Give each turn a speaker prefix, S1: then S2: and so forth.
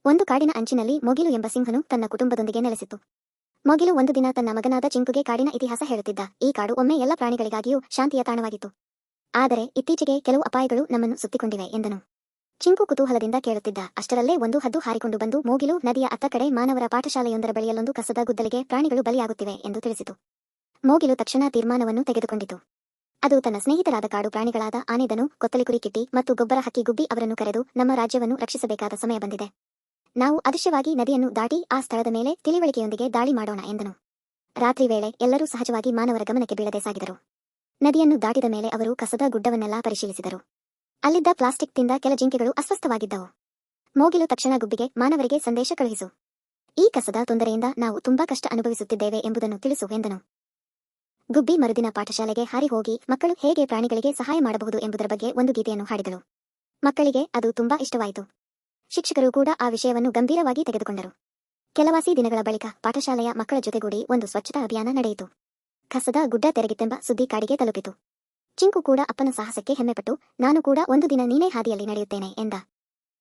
S1: ಒಂದು ಕಾಡಿನ ಅಂಚಿನಲ್ಲಿ ಮೊಗಿಲು ಎಂಬ ಸಿಂಹನು ತನ್ನ ಕುಟುಂಬದೊಂದಿಗೆ ನೆಲೆಸಿತು. ಮೊಗಿಲು ಒಂದು ದಿನ ತನ್ನ ಮಗನಾದ ಚಿಂಕುಗೆ ಕಾಡಿನ ಇತಿಹಾಸ ಹೇಳುತ್ತಿದ್ದ. ಈ ಕಾಡು ಒಮ್ಮೆ ಎಲ್ಲ ಪ್ರಾಣಿಗಳಿಗಾಗಿಯೂ ಶಾಂತಿಯ ತಾಣವಾಗಿತ್ತು. ಆದರೆ ಇತ್ತೀಚೆಗೆ ಕೆಲವು ಅಪಾಯಗಳು ನಮ್ಮನ್ನು ಸುತ್ತಿಕೊಂಡಿವೆ ಎಂದನು. ಚಿಂಕು ಕುತೂಹಲದಿಂದ ಕೇಳುತ್ತಿದ್ದ. ಅಷ್ಟರಲ್ಲೇ ಒಂದು ಹದ್ದು ಹಾರಿಕೊಂಡು ಬಂದು ಮೊಗಿಲು ನದಿಯ ಅತ್ತ ಕಡೆ ಮಾನವರ ಪಾಠಶಾಲೆಯೊಂದರ ಬಳಿಯಲ್ಲೊಂದು ಕಸದ ಗುದ್ದಲಿಗೆ ಪ್ರಾಣಿಗಳು ಬಲಿಯಾಗುತ್ತಿವೆ ಎಂದು ತಿಳಿಸಿತು. ಮೊಗಿಲು ತಕ್ಷಣ ತೀರ್ಮಾನವನ್ನು ತೆಗೆದುಕೊಂಡಿತು. ಅದು ತನ್ನ ಸ್ನೇಹಿತರಾದ ಕಾಡು ಪ್ರಾಣಿಗಳಾದ ಆನೆದನು, ಕೊತ್ತಲಿಕುರಿ ಕಿಟ್ಟಿ ಮತ್ತು ಗೊಬ್ಬರ ಹಕ್ಕಿ ಗುಬ್ಬಿ ಅವರನ್ನು ಕರೆದು, ನಮ್ಮ ರಾಜ್ಯವನ್ನು ರಕ್ಷಿಸಬೇಕಾದ ಸಮಯ ಬಂದಿದೆ. ನಾವು ಅದೃಶ್ಯವಾಗಿ ನದಿಯನ್ನು ದಾಟಿ ಆ ಸ್ಥಳದ ಮೇಲೆ ತಿಳಿವಳಿಕೆಯೊಂದಿಗೆ ದಾಳಿ ಮಾಡೋಣ ಎಂದನು. ರಾತ್ರಿ ವೇಳೆ ಎಲ್ಲರೂ ಸಹಜವಾಗಿ ಮಾನವರ ಗಮನಕ್ಕೆ ಬೀಳದೆ ಸಾಗಿದರು. ನದಿಯನ್ನು ದಾಟಿದ ಮೇಲೆ ಅವರು ಕಸದ ಗುಡ್ಡವನ್ನೆಲ್ಲ ಪರಿಶೀಲಿಸಿದರು. ಅಲ್ಲಿದ್ದ ಪ್ಲಾಸ್ಟಿಕ್ ತಿಂದ ಕೆಲ ಜಿಂಕೆಗಳು ಅಸ್ವಸ್ಥವಾಗಿದ್ದವು. ಮೊಗಿಲು ತಕ್ಷಣ ಗುಬ್ಬಿಗೆ, ಮಾನವರಿಗೆ ಸಂದೇಶ ಕಳುಹಿಸು. ಈ ಕಸದ ತೊಂದರೆಯಿಂದ ನಾವು ತುಂಬಾ ಕಷ್ಟ ಅನುಭವಿಸುತ್ತಿದ್ದೇವೆ ಎಂಬುದನ್ನು ತಿಳಿಸು ಎಂದನು. ಗುಬ್ಬಿ ಮರುದಿನ ಪಾಠಶಾಲೆಗೆ ಹಾರಿ ಹೋಗಿ ಮಕ್ಕಳು ಹೇಗೆ ಪ್ರಾಣಿಗಳಿಗೆ ಸಹಾಯ ಮಾಡಬಹುದು ಎಂಬುದರ ಬಗ್ಗೆ ಒಂದು ಗೀತೆಯನ್ನು ಹಾಡಿದಳು. ಮಕ್ಕಳಿಗೆ ಅದು ತುಂಬಾ ಇಷ್ಟವಾಯಿತು. ಶಿಕ್ಷಕರು ಕೂಡ ಆ ವಿಷಯವನ್ನು ಗಂಭೀರವಾಗಿ ತೆಗೆದುಕೊಂಡರು. ಕೆಲವಾಸಿ ದಿನಗಳ ಬಳಿಕ ಪಾಠಶಾಲೆಯ ಮಕ್ಕಳ ಜೊತೆಗೂಡಿ ಒಂದು ಸ್ವಚ್ಛತಾ ಅಭಿಯಾನ ನಡೆಯಿತು. ಕಸದ ಗುಡ್ಡ ತೆರಗಿತೆಂಬ ಸುದ್ದಿ ಕಾಡಿಗೆ ತಲುಪಿತು. ಚಿಂಕು ಕೂಡ ಅಪ್ಪನ ಸಾಹಸಕ್ಕೆ ಹೆಮ್ಮೆಪಟ್ಟು, ನಾನು ಕೂಡ ಒಂದು ದಿನ ನೀನೇ ಹಾದಿಯಲ್ಲಿ ನಡೆಯುತ್ತೇನೆ ಎಂದ.